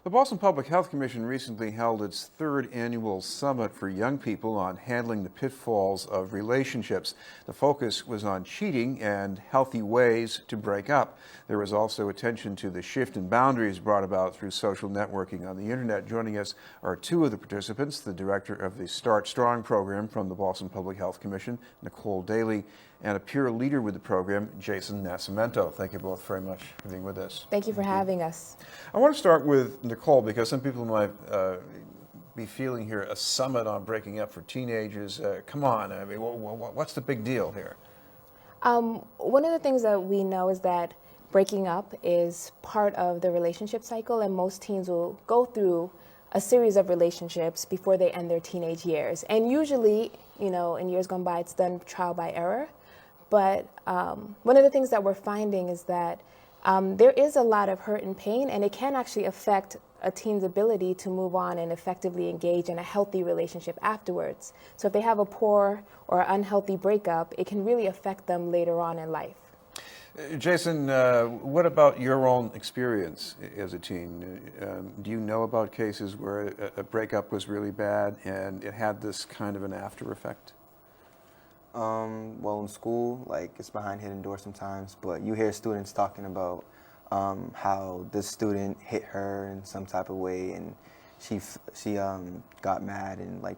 The Boston Public Health Commission recently held its third annual summit for young people on handling the pitfalls of relationships. The focus was on cheating and healthy ways to break up. There was also attention to the shift in boundaries brought about through social networking on the internet. Joining us are two of the participants, the director of the Start Strong program from the Boston Public Health Commission, Nicole Daly, and a peer leader with the program, Jason Nascimento. Thank you both very much for being with us. Thank you for having us. I want to start with Nicole because some people might be feeling here a summit on breaking up for teenagers. Come on, I mean, what's the big deal here? One of the things that we know is that breaking up is part of the relationship cycle, and most teens will go through a series of relationships before they end their teenage years. And usually, in years gone by, it's done trial by error. But one of the things that we're finding is that there is a lot of hurt and pain, and it can actually affect a teen's ability to move on and effectively engage in a healthy relationship afterwards. So if they have a poor or unhealthy breakup, it can really affect them later on in life. Jason, what about your own experience as a teen? Do you know about cases where a breakup was really bad and it had this kind of an after effect? Well, in school, it's behind hidden doors sometimes, but you hear students talking about how this student hit her in some type of way, and she got mad, and like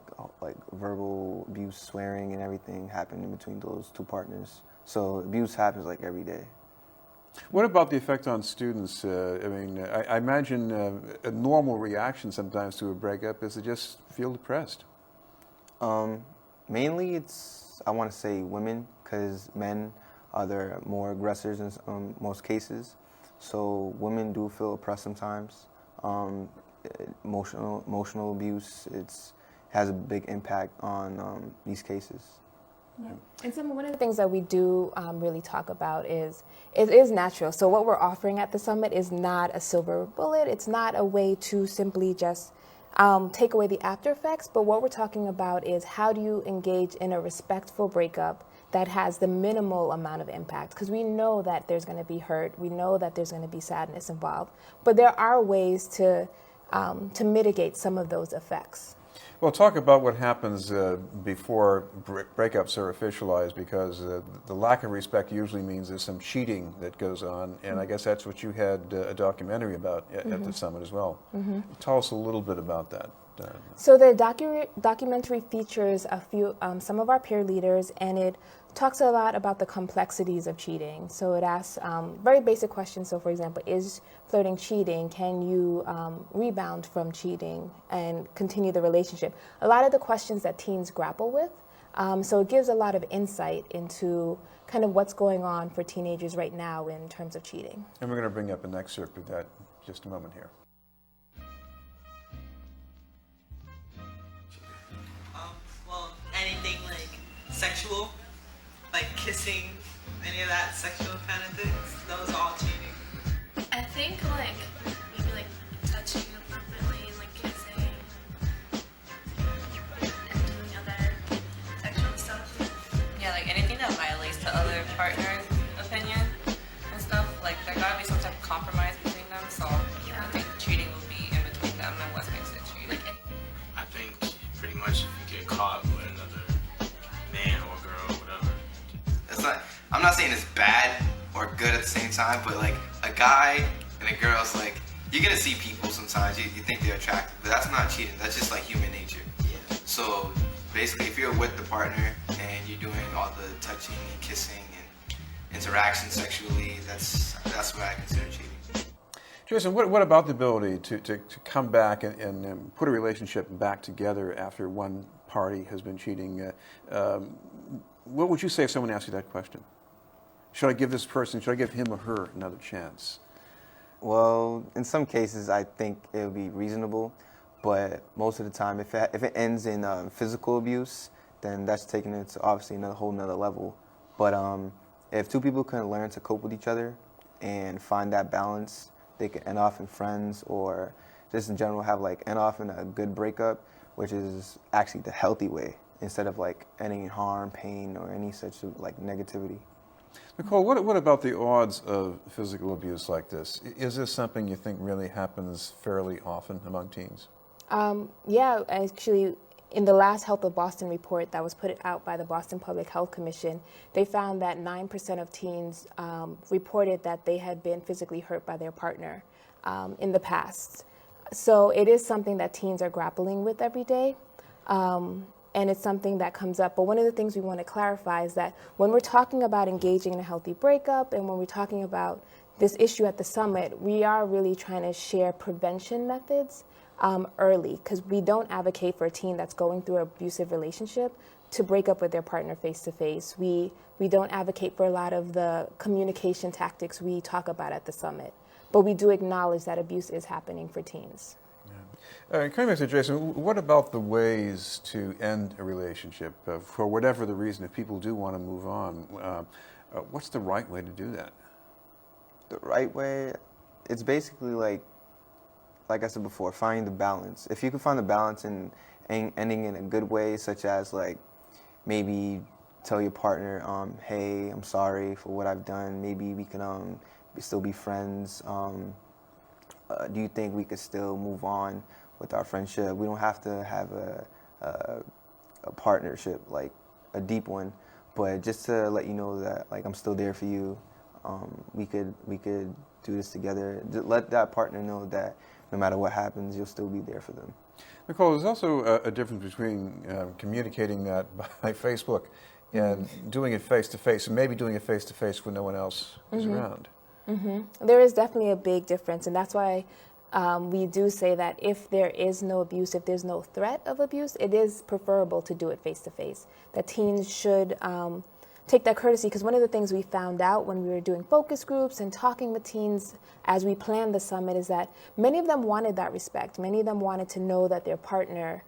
verbal abuse, swearing, and everything happened in between those two partners. So abuse happens every day. What about the effect on students? I imagine a normal reaction sometimes to a breakup is to just feel depressed. Mainly I want to say women, because men are the more aggressors in most cases. So women do feel oppressed sometimes. Emotional abuse, has a big impact on these cases. Yeah. And one of the things that we do really talk about is it is natural. So what we're offering at the summit is not a silver bullet. It's not a way to simply just take away the after effects, but what we're talking about is how do you engage in a respectful breakup that has the minimal amount of impact, because we know that there's going to be hurt, we know that there's going to be sadness involved, but there are ways to mitigate some of those effects. Well, talk about what happens before breakups are officialized, because the lack of respect usually means there's some cheating that goes on, and I guess that's what you had a documentary about at the summit as well. Tell us a little bit about that. So the documentary features some of our peer leaders, and it talks a lot about the complexities of cheating. So it asks very basic questions. So for example, is flirting cheating? Can you rebound from cheating and continue the relationship? A lot of the questions that teens grapple with. So it gives a lot of insight into kind of what's going on for teenagers right now in terms of cheating. And we're going to bring up an excerpt of that in just a moment here. Well, anything sexual, kissing, any of that sexual kind of things, those are all cheating. I think maybe touching appropriately and kissing and doing other sexual stuff. Yeah, anything that violates the other partner's opinion and stuff, there gotta be some type of compromise between them, so I think cheating will be in between them and what makes it cheating. I think pretty much if you get caught with another man or girl or whatever. I'm not saying it's bad or good at the same time, but a guy and a girl's you're gonna see people sometimes, you think they're attractive, but that's not cheating, that's just human nature. Yeah. So basically if you're with the partner and you're doing all the touching and kissing and interaction sexually, that's what I consider cheating. Jason, what about the ability to come back and put a relationship back together after one party has been cheating? What would you say if someone asked you that question? Should I give him or her another chance? Well, in some cases, I think it would be reasonable, but most of the time, if it ends in physical abuse, then that's taking it to obviously a whole nother level. But if two people can learn to cope with each other and find that balance, they can end off in friends, or just in general have end off in a good breakup, which is actually the healthy way, instead of ending in harm, pain, or any such negativity. Nicole, what about the odds of physical abuse like this? Is this something you think really happens fairly often among teens? Yeah, actually, in the last Health of Boston report that was put out by the Boston Public Health Commission, they found that 9% of teens reported that they had been physically hurt by their partner in the past. So it is something that teens are grappling with every day. And it's something that comes up. But one of the things we want to clarify is that when we're talking about engaging in a healthy breakup and when we're talking about this issue at the summit, we are really trying to share prevention methods early, because we don't advocate for a teen that's going through an abusive relationship to break up with their partner face to face. We don't advocate for a lot of the communication tactics we talk about at the summit. But we do acknowledge that abuse is happening for teens. Coming back to Jason, what about the ways to end a relationship for whatever the reason? If people do want to move on, what's the right way to do that? The right way, it's basically like I said before, finding the balance. If you can find the balance in ending in a good way, such as like maybe tell your partner, hey, I'm sorry for what I've done. Maybe we can still be friends. Do you think we could still move on with our friendship? We don't have to have a partnership, like a deep one, but just to let you know that like I'm still there for you. We could do this together. Let that partner know that no matter what happens, you'll still be there for them. Nicole, there's also a difference between communicating that by Facebook and doing it face-to-face, and maybe doing it face-to-face when no one else is around. There is definitely a big difference, and that's why we do say that if there is no abuse, if there's no threat of abuse, it is preferable to do it face-to-face. That teens should take that courtesy, because one of the things we found out when we were doing focus groups and talking with teens as we planned the summit is that many of them wanted that respect. Many of them wanted to know that their partner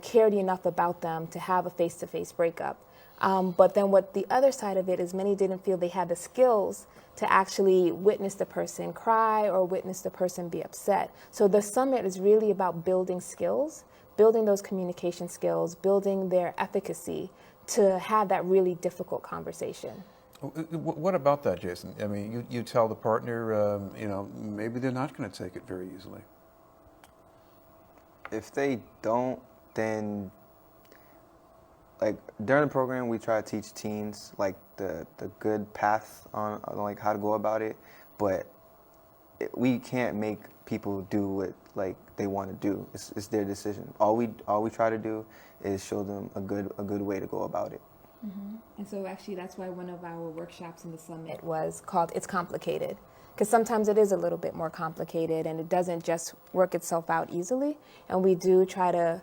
cared enough about them to have a face-to-face breakup. But then what the other side of it is, many didn't feel they had the skills to actually witness the person cry or witness the person be upset. So the summit is really about building skills, building those communication skills, building their efficacy to have that really difficult conversation. What about that, Jason? I mean, you tell the partner, maybe they're not going to take it very easily. If they don't, then like during the program, we try to teach teens like the good path on like how to go about it, but we can't make people do what like they want to do. It's their decision. All we try to do is show them a good way to go about it. And so actually that's why one of our workshops in the summit was called It's Complicated, because sometimes it is a little bit more complicated and it doesn't just work itself out easily. And we do try to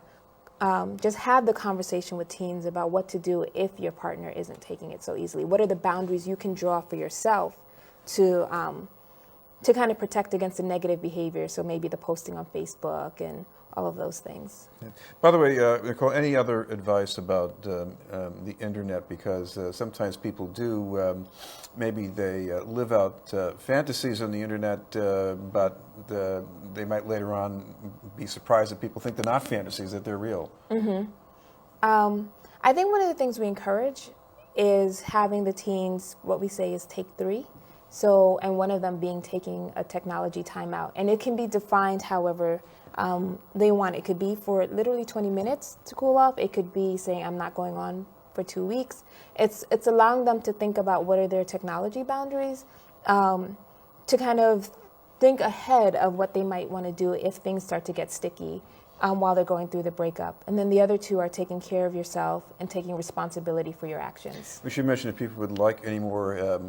just have the conversation with teens about what to do if your partner isn't taking it so easily. What are the boundaries you can draw for yourself to kind of protect against the negative behavior? So maybe the posting on Facebook and all of those things. Yeah. By the way, Nicole, any other advice about the internet? Because sometimes people do, maybe they live out fantasies on the internet, but they might later on be surprised that people think they're not fantasies, that they're real. I think one of the things we encourage is having the teens, what we say is take 3. So, and one of them being taking a technology timeout. And it can be defined however they want. It could be for literally 20 minutes to cool off. It could be saying, I'm not going on for 2 weeks. It's allowing them to think about what are their technology boundaries, to kind of think ahead of what they might want to do if things start to get sticky while they're going through the breakup. And then the other 2 are taking care of yourself and taking responsibility for your actions. We should mention, if people would like any more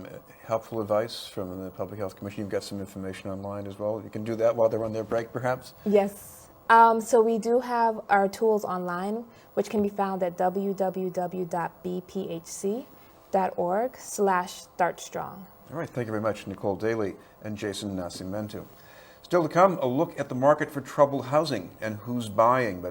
helpful advice from the Public Health Commission, you've got some information online as well. You can do that while they're on their break, perhaps? Yes. So we do have our tools online, which can be found at www.bphc.org/startstrong. All right, thank you very much, Nicole Daly and Jason Nascimento. Still to come, a look at the market for troubled housing and who's buying. But